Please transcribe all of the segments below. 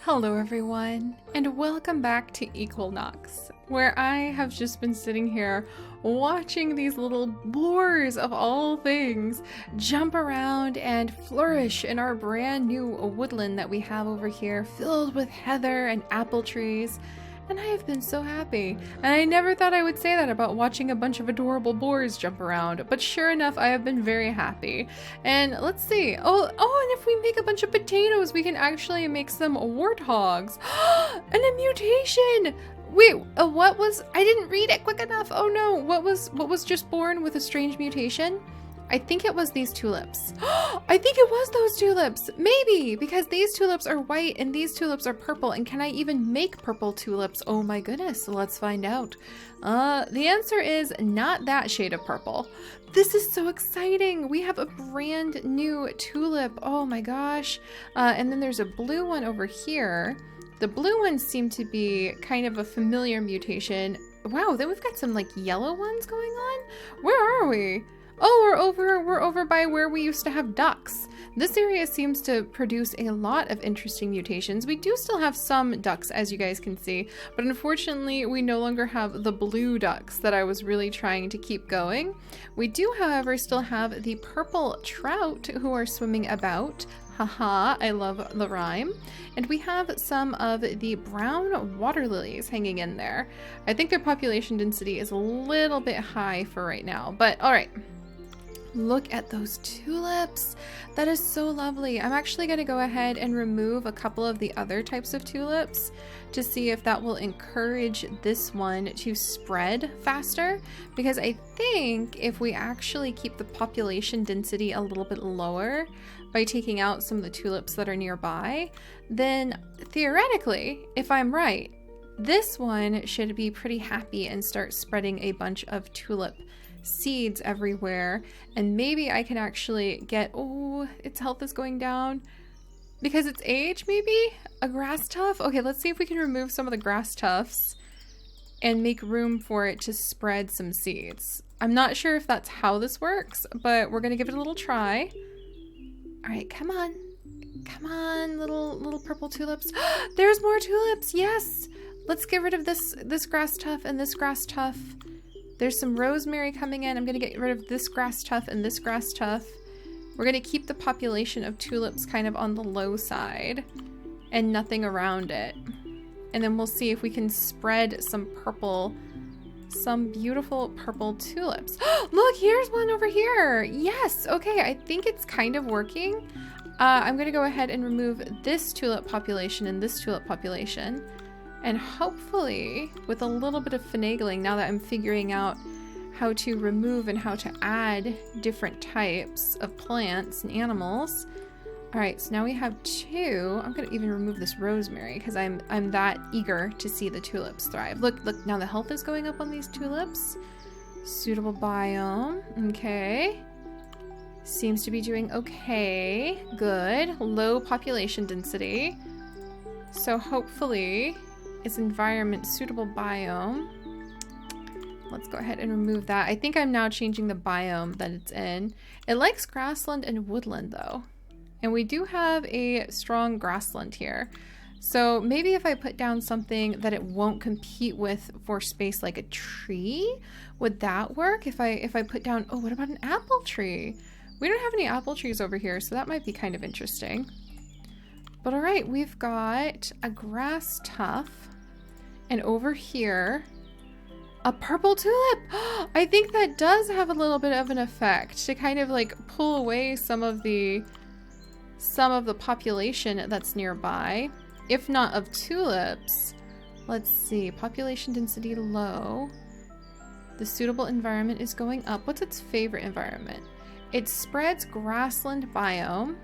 Hello everyone, and welcome back to Equilinox, where I have just been sitting here watching these little boars of all things jump around and flourish in our brand new woodland that we have over here, filled with heather and apple trees. And I have been so happy. And I never thought I would say that about watching a bunch of adorable boars jump around. But sure enough, I have been very happy. And let's see. Oh, and if we make a bunch of potatoes, we can actually make some warthogs. And a mutation! Wait, what was... I didn't read it quick enough. Oh no, what was just born with a strange mutation? I think it was these tulips. I think it was those tulips. Maybe, because these tulips are white and these tulips are purple. And can I even make purple tulips? Oh my goodness, let's find out. The answer is not that shade of purple. This is so exciting. We have a brand new tulip. Oh my gosh. And then there's a blue one over here. The blue ones seem to be kind of a familiar mutation. Wow, then we've got some like yellow ones going on. Where are we? Oh, we're over by where we used to have ducks. This area seems to produce a lot of interesting mutations. We do still have some ducks, as you guys can see, but unfortunately we no longer have the blue ducks that I was really trying to keep going. We do, however, still have the purple trout who are swimming about. Haha, I love the rhyme. And we have some of the brown water lilies hanging in there. I think their population density is a little bit high for right now, but all right. Look at those tulips. That is so lovely. I'm actually going to go ahead and remove a couple of the other types of tulips to see if that will encourage this one to spread faster, because I think if we actually keep the population density a little bit lower by taking out some of the tulips that are nearby, then theoretically, if I'm right, this one should be pretty happy and start spreading a bunch of tulip seeds everywhere, and maybe I can actually get, oh, its health is going down because it's age, maybe? A grass tuft? Okay, let's see if we can remove some of the grass tufts and make room for it to spread some seeds. I'm not sure if that's how this works, but we're gonna give it a little try. All right, come on, little purple tulips. There's more tulips, yes! Let's get rid of this grass tuft and this grass tuft. There's some rosemary coming in. I'm going to get rid of this grass tuft and this grass tuft. We're going to keep the population of tulips kind of on the low side and nothing around it. And then we'll see if we can spread some beautiful purple tulips. Look, here's one over here. Yes. Okay. I think it's kind of working. I'm going to go ahead and remove this tulip population and this tulip population. And hopefully, with a little bit of finagling, now that I'm figuring out how to remove and how to add different types of plants and animals. All right, so now we have two. I'm gonna even remove this rosemary because I'm that eager to see the tulips thrive. Look, now the health is going up on these tulips. Suitable biome, okay. Seems to be doing okay, good. Low population density. So hopefully, its environment, suitable biome. Let's go ahead and remove that. I think I'm now changing the biome that it's in. It likes grassland and woodland though. And we do have a strong grassland here. So maybe if I put down something that it won't compete with for space like a tree, would that work? If I put down, oh, what about an apple tree? We don't have any apple trees over here, so that might be kind of interesting. But all right, we've got a grass tuft. And over here, a purple tulip. I think that does have a little bit of an effect to kind of like pull away some of the population that's nearby, if not of tulips. Let's see, population density low. The suitable environment is going up. What's its favorite environment? It spreads grassland biome.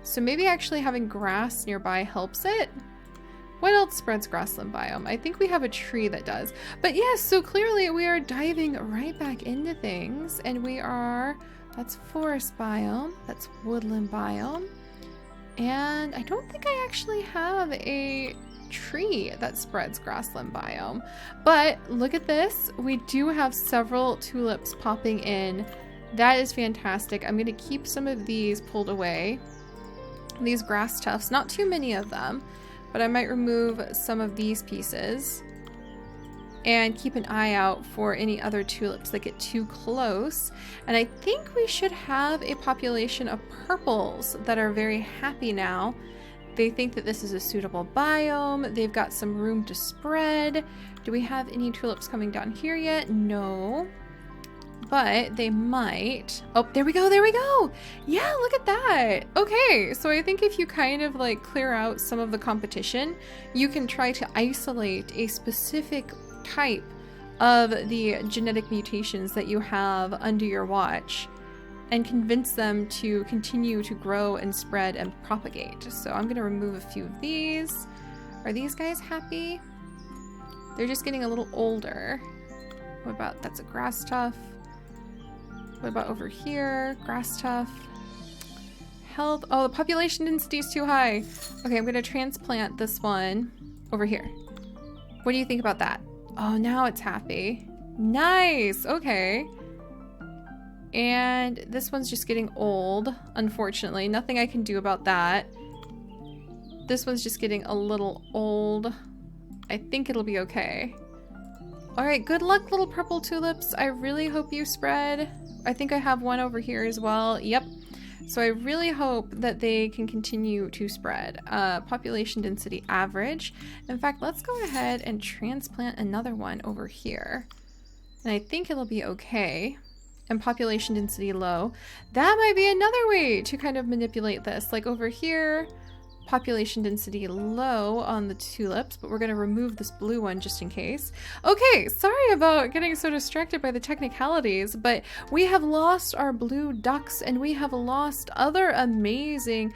So maybe actually having grass nearby helps it. What else spreads grassland biome? I think we have a tree that does. But yes, so clearly we are diving right back into things. And that's forest biome. That's woodland biome. And I don't think I actually have a tree that spreads grassland biome. But look at this. We do have several tulips popping in. That is fantastic. I'm going to keep some of these pulled away. these grass tufts, not too many of them, but I might remove some of these pieces and keep an eye out for any other tulips that get too close. And I think we should have a population of purples that are very happy now. They think that this is a suitable biome. They've got some room to spread. Do we have any tulips coming down here yet? No. But they might. Oh, there we go, there we go. Yeah, look at that. Okay, so I think if you kind of like clear out some of the competition, you can try to isolate a specific type of the genetic mutations that you have under your watch and convince them to continue to grow and spread and propagate. So I'm going to remove a few of these. Are these guys happy? They're just getting a little older. What about, that's a grass tuft. What about over here? Grass tuft. Health. Oh, the population density is too high. Okay, I'm going to transplant this one over here. What do you think about that? Oh, now it's happy. Nice. Okay. And this one's just getting old, unfortunately. Nothing I can do about that. This one's just getting a little old. I think it'll be okay. All right, good luck, little purple tulips. I really hope you spread. I think I have one over here as well. Yep. So I really hope that they can continue to spread. Population density average. In fact, let's go ahead and transplant another one over here. And I think it'll be okay. And population density low. That might be another way to kind of manipulate this. Like over here, population density low on the tulips, but we're going to remove this blue one just in case. Okay, sorry about getting so distracted by the technicalities, but we have lost our blue ducks and we have lost other amazing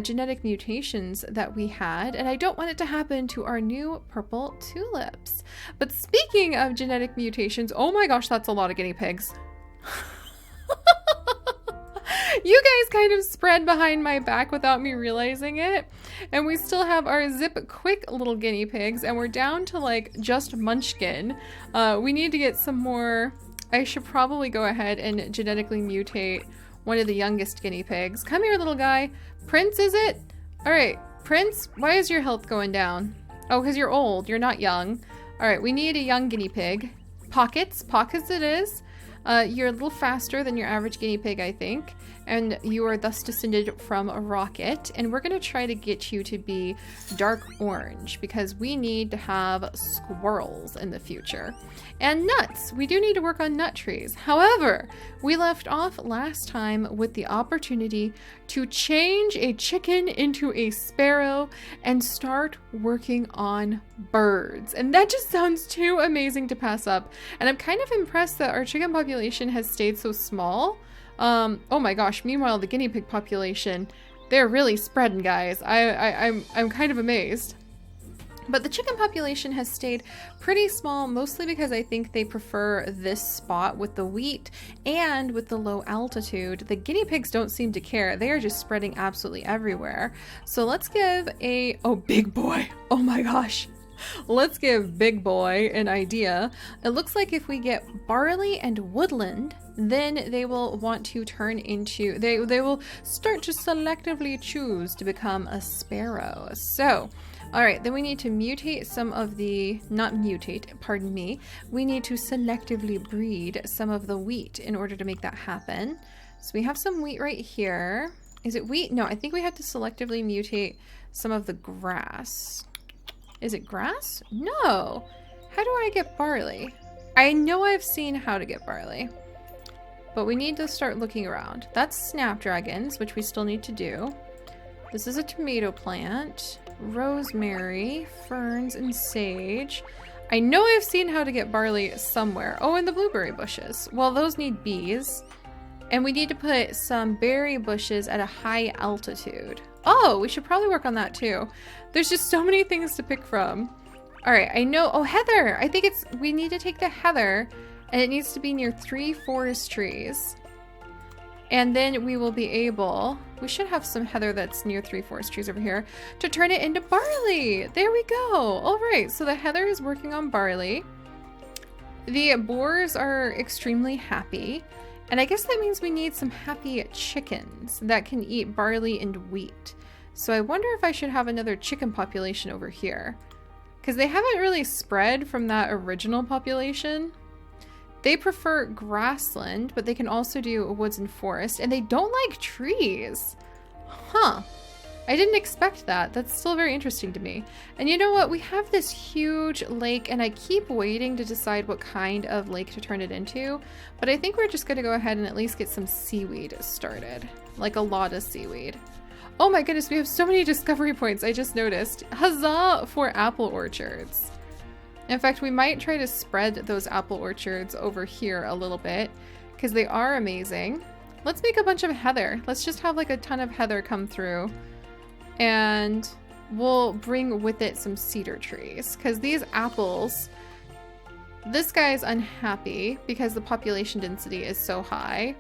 genetic mutations that we had, and I don't want it to happen to our new purple tulips. But speaking of genetic mutations, oh my gosh, that's a lot of guinea pigs. You guys kind of spread behind my back without me realizing it. And we still have our zip quick little guinea pigs, and we're down to like just munchkin. We need to get some more. I should probably go ahead and genetically mutate one of the youngest guinea pigs. Come here, little guy. Prince, is it? All right, Prince, why is your health going down? Oh, because you're old. You're not young. All right, we need a young guinea pig. Pockets it is. You're a little faster than your average guinea pig, I think, and you are thus descended from a rocket, and we're going to try to get you to be dark orange because we need to have squirrels in the future. And nuts. We do need to work on nut trees. However, we left off last time with the opportunity to change a chicken into a sparrow and start working on birds. And that just sounds too amazing to pass up. And I'm kind of impressed that our chicken population has stayed so small. Oh my gosh, meanwhile the guinea pig population, they're really spreading, guys. I'm kind of amazed. But the chicken population has stayed pretty small, mostly because I think they prefer this spot with the wheat and with the low altitude. The guinea pigs don't seem to care. They are just spreading absolutely everywhere. So let's give oh, big boy. Oh my gosh. Let's give big boy an idea. It looks like if we get barley and woodland, then they will want to turn into, they will start to selectively choose to become a sparrow. So, all right, then we need to mutate some of the, not mutate, pardon me. We need to selectively breed some of the wheat in order to make that happen. So we have some wheat right here. Is it wheat? No, I think we have to selectively mutate some of the grass. Is it grass? No. How do I get barley? I know I've seen how to get barley, but we need to start looking around. That's snapdragons, which we still need to do. This is a tomato plant, rosemary, ferns, and sage. I know I've seen how to get barley somewhere. Oh, and the blueberry bushes. Well, those need bees. And we need to put some berry bushes at a high altitude. Oh, we should probably work on that too. There's just so many things to pick from. All right, I know. Oh, heather. I think we need to take the heather, and it needs to be near 3 forest trees. And then we will be able, we should have some heather that's near 3 forest trees over here, to turn it into barley. There we go. All right, so the heather is working on barley. The boars are extremely happy. And I guess that means we need some happy chickens that can eat barley and wheat. So I wonder if I should have another chicken population over here. Because they haven't really spread from that original population. They prefer grassland, but they can also do woods and forest. And they don't like trees. Huh. I didn't expect that. That's still very interesting to me. And you know what? We have this huge lake, and I keep waiting to decide what kind of lake to turn it into. But I think we're just going to go ahead and at least get some seaweed started. Like a lot of seaweed. Oh my goodness, we have so many discovery points, I just noticed. Huzzah for apple orchards. In fact, we might try to spread those apple orchards over here a little bit, because they are amazing. Let's make a bunch of heather. Let's just have like a ton of heather come through. And we'll bring with it some cedar trees, because these apples, this guy is unhappy because the population density is so high.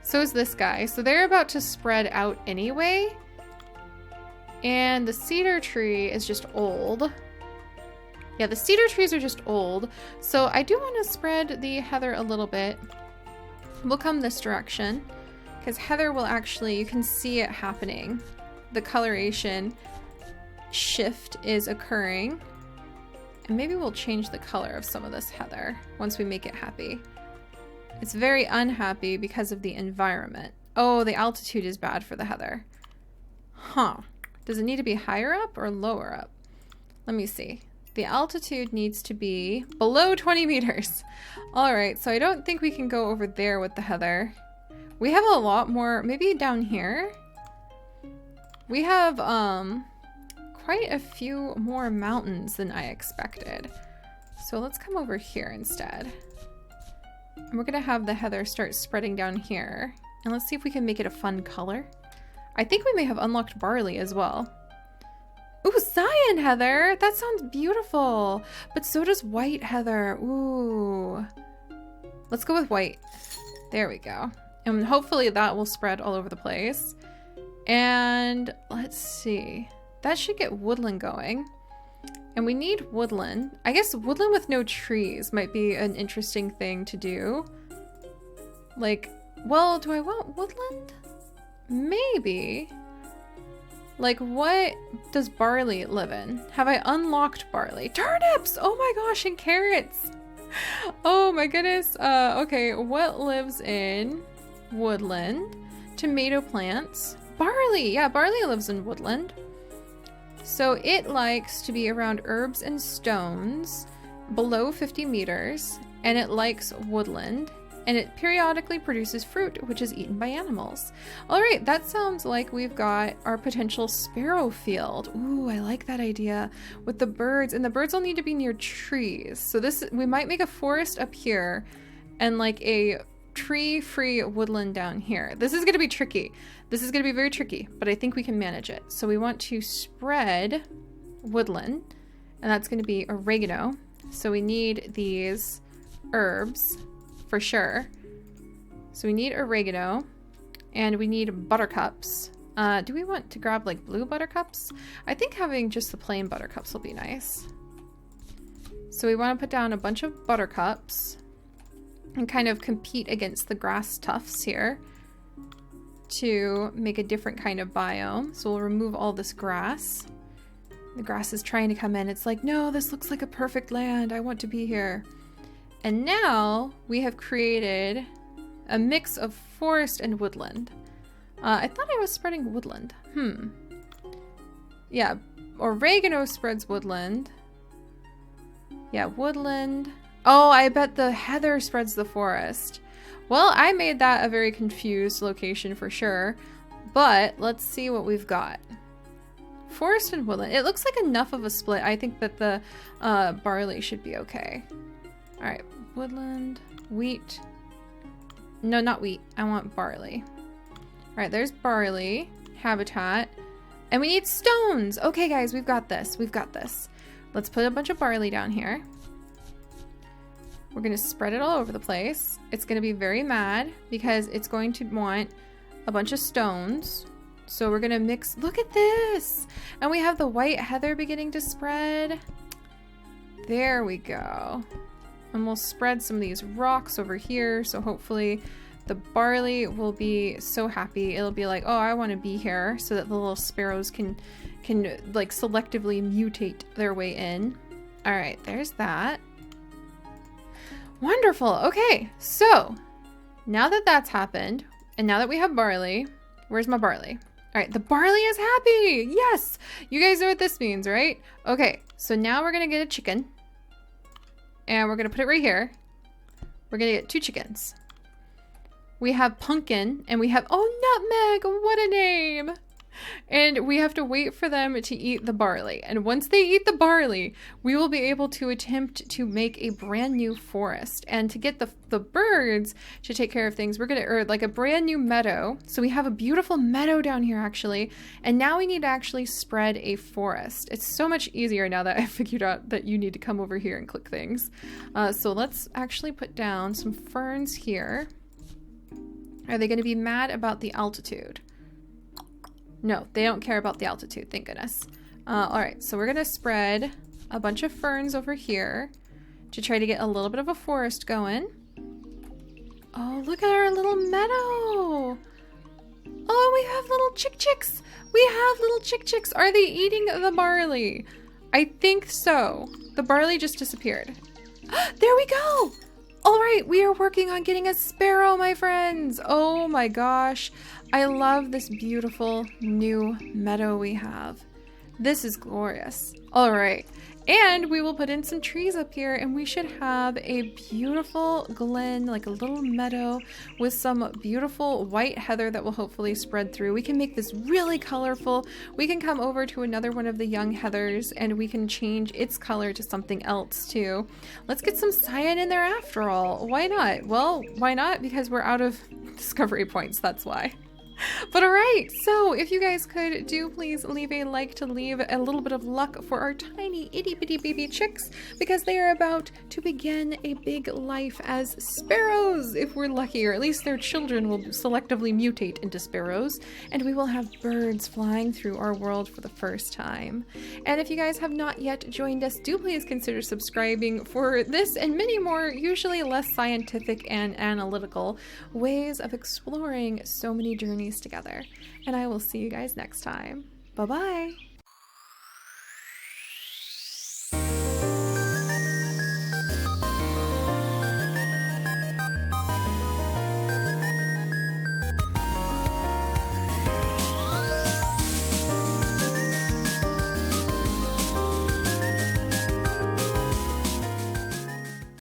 So is this guy. So they're about to spread out anyway. And the cedar tree is just old. Yeah, the cedar trees are just old. So I do want to spread the heather a little bit. We'll come this direction, because heather will actually, you can see it happening. The coloration shift is occurring. And maybe we'll change the color of some of this heather once we make it happy. It's very unhappy because of the environment. Oh, the altitude is bad for the heather. Huh. Does it need to be higher up or lower up? Let me see. The altitude needs to be below 20 meters. All right, so I don't think we can go over there with the heather. We have a lot more, maybe down here. We have quite a few more mountains than I expected. So let's come over here instead. And we're gonna have the heather start spreading down here. And let's see if we can make it a fun color. I think we may have unlocked barley as well. Ooh, cyan heather! That sounds beautiful! But so does white heather. Ooh. Let's go with white. There we go. And hopefully that will spread all over the place. And let's see. That should get woodland going. And we need woodland. I guess woodland with no trees might be an interesting thing to do. Like, well, do I want woodland? Maybe. Like, what does barley live in? Have I unlocked barley? Turnips! Oh my gosh, and carrots! Oh my goodness. Okay, what lives in woodland? Tomato plants. Barley! Yeah, barley lives in woodland. So it likes to be around herbs and stones below 50 meters, and it likes woodland, and it periodically produces fruit, which is eaten by animals. All right, that sounds like we've got our potential sparrow field. Ooh, I like that idea with the birds, and the birds will need to be near trees. So this, we might make a forest up here and like a tree-free woodland down here. This is gonna be tricky. This is gonna be very tricky, but I think we can manage it. So we want to spread woodland, and that's gonna be oregano. So we need these herbs for sure. So we need oregano, and we need buttercups. Do we want to grab like blue buttercups? I think having just the plain buttercups will be nice. So we want to put down a bunch of buttercups and kind of compete against the grass tufts here to make a different kind of biome. So we'll remove all this grass. The grass is trying to come in. It's like, no, this looks like a perfect land. I want to be here. And now we have created a mix of forest and woodland. I thought I was spreading woodland. Yeah, oregano spreads woodland. Yeah, woodland. Oh, I bet the heather spreads the forest. Well, I made that a very confused location for sure. But let's see what we've got. Forest and woodland. It looks like enough of a split. I think that the barley should be okay. All right, woodland, wheat. No, not wheat. I want barley. All right, there's barley habitat. And we need stones. Okay, guys, we've got this. We've got this. Let's put a bunch of barley down here. We're going to spread it all over the place. It's going to be very mad because it's going to want a bunch of stones. So we're going to mix. Look at this. And we have the white heather beginning to spread. There we go. And we'll spread some of these rocks over here. So hopefully The barley will be so happy. It'll be like, oh, I want to be here, so that the little sparrows can like selectively mutate their way in. All right, there's that. Wonderful. Okay, so now that that's happened, and now that we have barley, where's my barley? All right, the barley is happy. Yes, you guys know what this means, right? Okay, so now we're gonna get a chicken, and we're gonna put it right here. We're gonna get 2 chickens. We have pumpkin, and we have, oh, nutmeg, what a name. And we have to wait for them to eat the barley. And once they eat the barley, we will be able to attempt to make a brand new forest. And to get the birds to take care of things, we're gonna, or like a brand new meadow. So we have a beautiful meadow down here actually. And now we need to actually spread a forest. It's so much easier now that I figured out that you need to come over here and click things. So let's actually put down some ferns here. Are they gonna be mad about the altitude? No, they don't care about the altitude, thank goodness. All right, so we're gonna spread a bunch of ferns over here to try to get a little bit of a forest going. Oh, look at our little meadow. Oh, we have little chicks. We have little chicks. Are they eating the barley? I think so. The barley just disappeared. There we go. All right, we are working on getting a sparrow, my friends. Oh my gosh. I love this beautiful new meadow we have. This is glorious. All right, and we will put in some trees up here, and we should have a beautiful glen, like a little meadow with some beautiful white heather that will hopefully spread through. We can make this really colorful. We can come over to another one of the young heathers and we can change its color to something else too. Let's get some cyan in there after all. Why not? Well, why not? Because we're out of discovery points, that's why. But all right, so if you guys could please leave a like to leave a little bit of luck for our tiny itty bitty baby chicks, because they are about to begin a big life as sparrows if we're lucky, or at least their children will selectively mutate into sparrows, and we will have birds flying through our world for the first time. And if you guys have not yet joined us, do please consider subscribing for this and many more, usually less scientific and analytical ways of exploring so many journeys together. And I will see you guys next time. Bye bye.